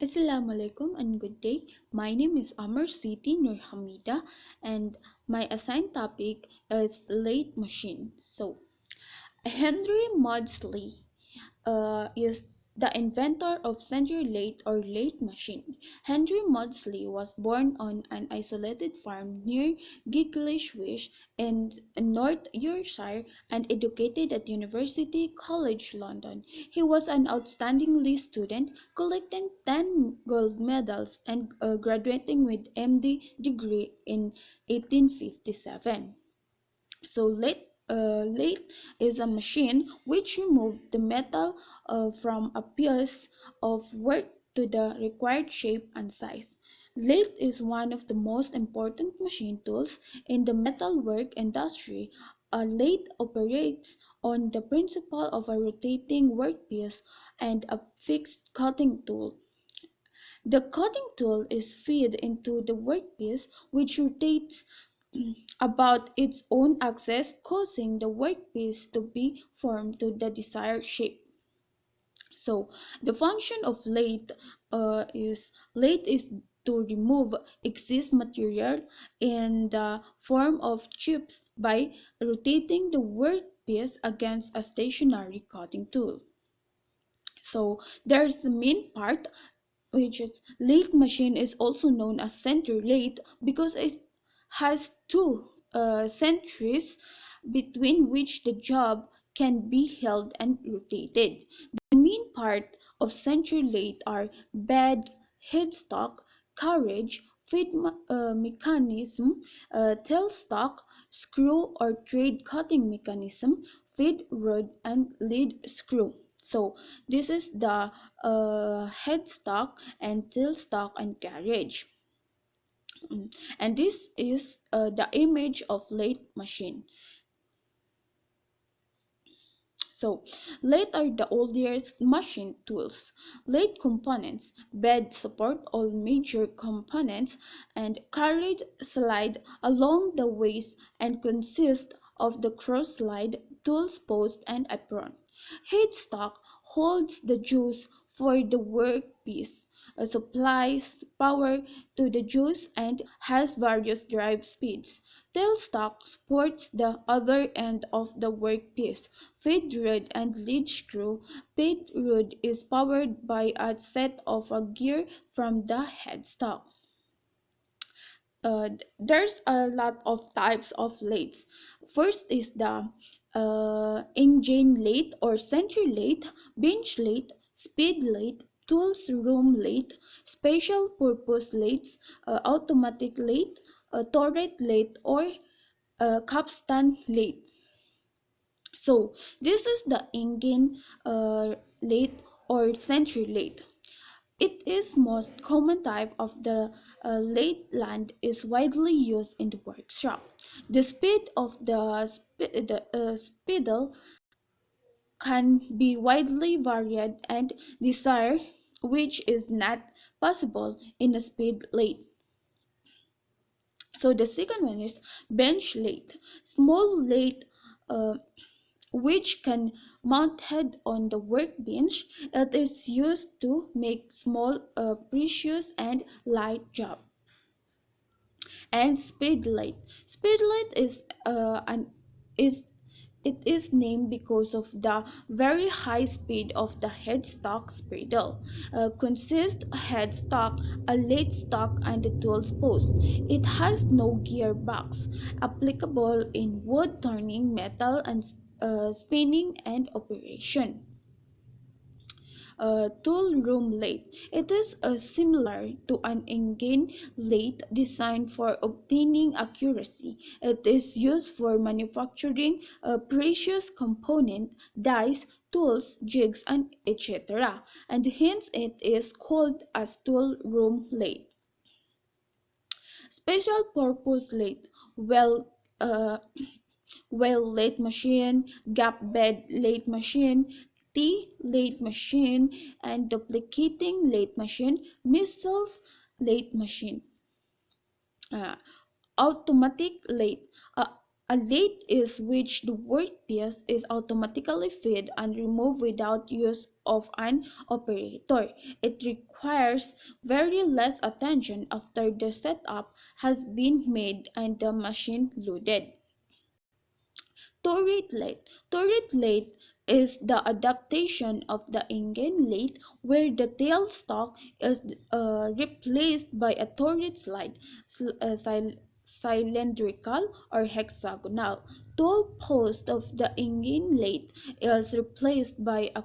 Assalamu alaikum and good day. My name is Amar Siti Nur Hamida and my assigned topic is lathe machine. Henry Maudsley is the inventor of century lathe or lathe machine. Henry Maudsley was born on an isolated farm near Gigglishwish in North Yorkshire and educated at University College London. He was an outstanding student, collecting 10 gold medals and graduating with MD degree in 1857. Lathe is a machine which removes the metal from a piece of work to the required shape and size. Lathe is one of the most important machine tools in the metalwork industry. A lathe operates on the principle of a rotating workpiece and a fixed cutting tool. The cutting tool is fed into the workpiece, which rotates about its own axis, causing the workpiece to be formed to the desired shape. So, the function of lathe is to remove excess material in the form of chips by rotating the workpiece against a stationary cutting tool. So, there's the main part, which is lathe machine is also known as center lathe because it has two centuries between which the job can be held and rotated. The main part of center lathe are bed, headstock, carriage, mechanism, tailstock, screw or thread cutting mechanism, feed rod, and lead screw. So this is the headstock and tailstock and carriage. And this is the image of lathe machine. So, lathe are the oldest machine tools. Lathe components, bed support all major components and carried slide along the waist and consist of the cross slide, tools post and apron. Headstock holds the juice for the workpiece, supplies power to the juice and has various drive speeds. Tailstock supports the other end of the workpiece. Feed rod and lead screw. Feed rod is powered by a set of a gear from the headstock. There's a lot of types of lathes. First is the engine lathe or center lathe, bench lathe, speed lathe, tools room lathe, special purpose lathes, automatic lathe, turret lathe, or capstan lathe. So this is the engine lathe or center lathe. It is most common type of the lathe land is widely used in the workshop. The speed of the spindle can be widely varied and desired, which is not possible in a speed lathe. So the second one is bench lathe, small lathe uh, which can mounted on the workbench. It is used to make small, precious and light job. And speedlight. Speedlight is it is named because of the very high speed of the headstock spindle. Consists headstock, a lathe stock, and a tools post. It has no gearbox. Applicable in wood turning, metal, and spinning and operation. Tool room lathe. It is similar to an engine lathe designed for obtaining accuracy. It is used for manufacturing precious components, dies, tools, jigs, and etc. And hence it is called as tool room lathe. Special purpose lathe. Well, uh, lathe machine, gap bed lathe machine, T lathe machine, and duplicating lathe machine, missiles lathe machine. Uh, Automatic lathe. A lathe is which the workpiece is automatically fed and removed without use of an operator. It requires very less attention after the setup has been made and the machine loaded. Turret lathe. Turret lathe is the adaptation of the Indian lathe where the tailstock is replaced by a turret slide, cylindrical or hexagonal. Tool post of the Indian lathe is replaced by a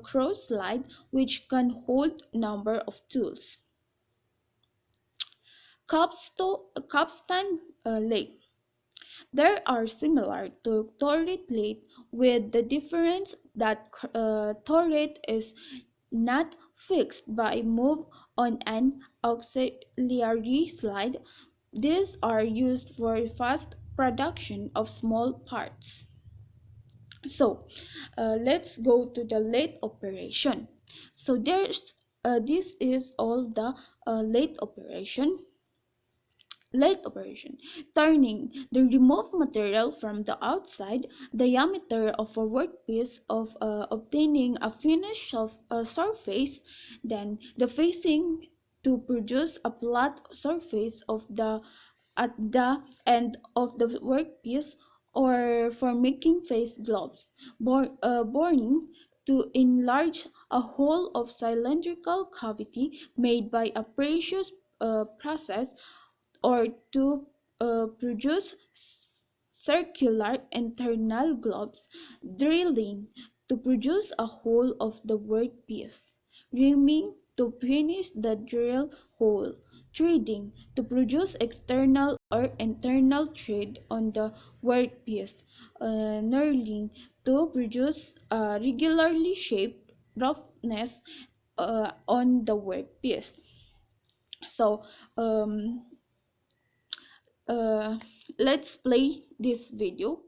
cross slide which can hold number of tools. Capstan lathe. They are similar to turret lathe with the difference that turret is not fixed by move on an auxiliary slide. These are used for fast production of small parts. So let's go to the lathe operation. So this is all the lathe operation. Lathe operation: turning the removed material from the outside diameter of a workpiece of obtaining a finished surface, then the facing to produce a flat surface of the at the end of the workpiece, or for making face gloves, boring to enlarge a hole of cylindrical cavity made by a precious process, or to produce circular internal globes, drilling to produce a hole of the workpiece, reaming to finish the drill hole, threading to produce external or internal thread on the workpiece, knurling to produce a regularly shaped roughness on the workpiece. So uh, let's play this video.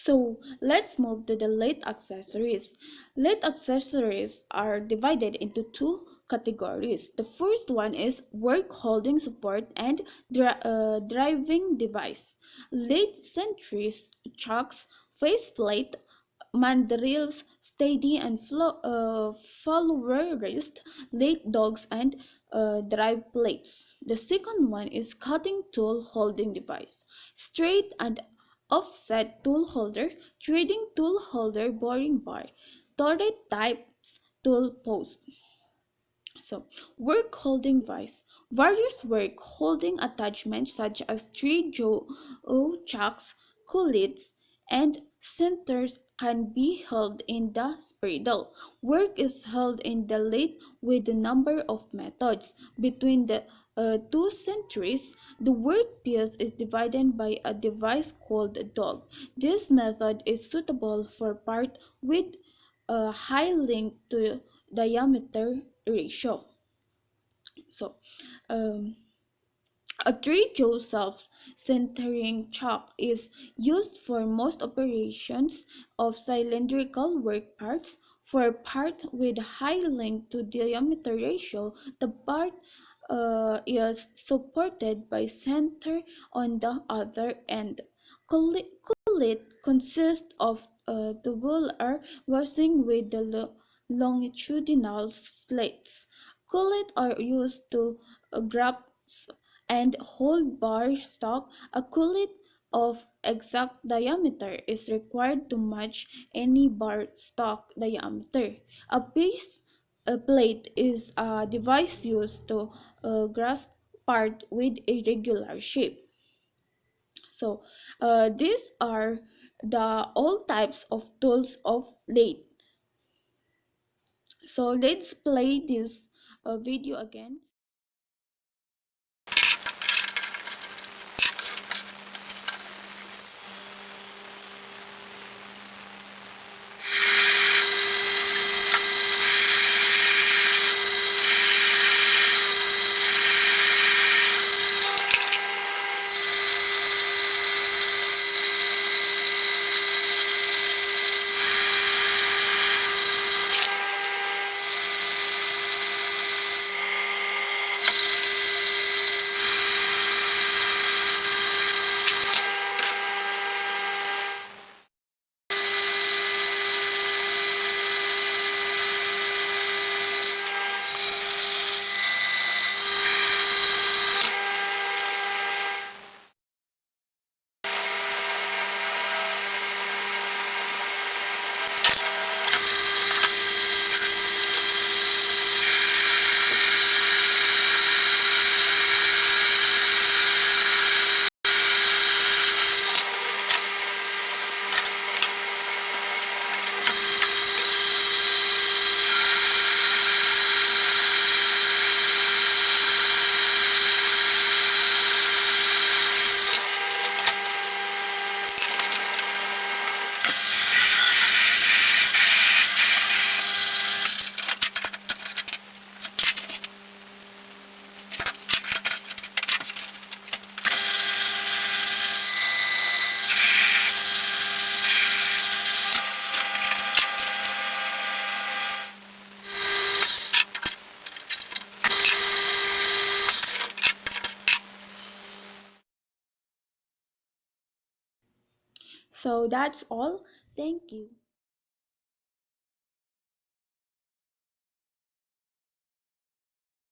So let's move to the lathe accessories. Lathe accessories are divided into two categories. The first one is work holding support and driving device. Lathe centries, chucks, faceplate, mandrels, steady and follower wrist, lathe dogs, and drive plates. The second one is cutting tool holding device. Straight and offset tool holder, threading tool holder, boring bar, turret types tool post. So, work holding device. Various work holding attachments such as three jaw chucks, collets, and centers can be held in the spindle. Work is held in the lathe with a number of methods. Between the two centuries, the workpiece is divided by a device called a dog. This method is suitable for part with a high length to diameter ratio. So, um, a 3 Joseph centering chuck is used for most operations of cylindrical work parts. For part with high length to diameter ratio, the part is supported by center on the other end. Collet consists of tubular bushing with the longitudinal slats. Collets are used to grasp and hold bar stock. A collet of exact diameter is required to match any bar stock diameter. A base plate is a device used to grasp part with a regular shape. So these are the all types of tools of lathe. So let's play this video again. So that's all. Thank you.